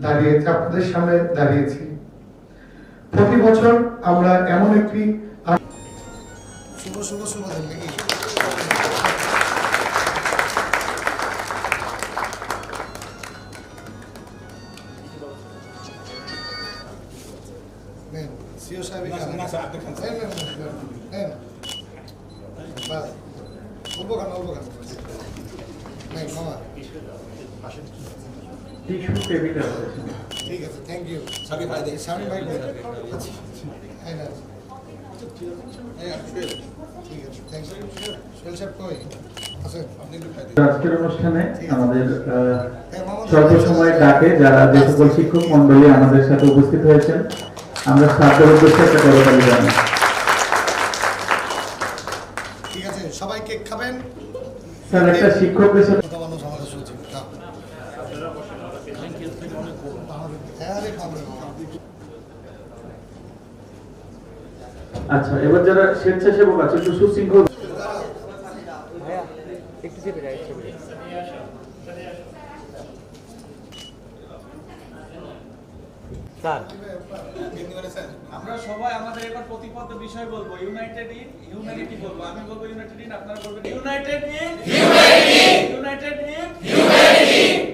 দাঁড়িয়েছি, আপনাদের সামনে দাঁড়িয়েছি। প্রতি বছর আমরা এমন একটি টিস্যু টেবিল আছে। ঠিক আছে, থ্যাংক ইউ। স্বামী ভাই ঠিক আছে, থ্যাংক ইউ। সোহেল সাহেব কই আছেন? আজকের অনুষ্ঠানে আমাদের স্বল্প সময় ডাকে যারা যে সকল শিক্ষক মন্ডলী আমাদের সাথে উপস্থিত হয়েছেন, আমরা ছাত্র উদ্দেশ্যে একটা করতালি জানাই। ঠিক আছে, সবাই কেক খাবেন। স্যার একটা শিক্ষকদের সাথে আচ্ছা, এবার যারা স্বেচ্ছাসেবক আছে একটু সুশৃঙ্খল আমরা সবাই আমাদের এবার প্রতিপদ বিষয় বলবো, ইউনাইটেড ইন হিউম্যানিটি বলবো। আমি বলবো ইউনাইটেড ইন, আপনারা বলবেন United in humanity, United in humanity.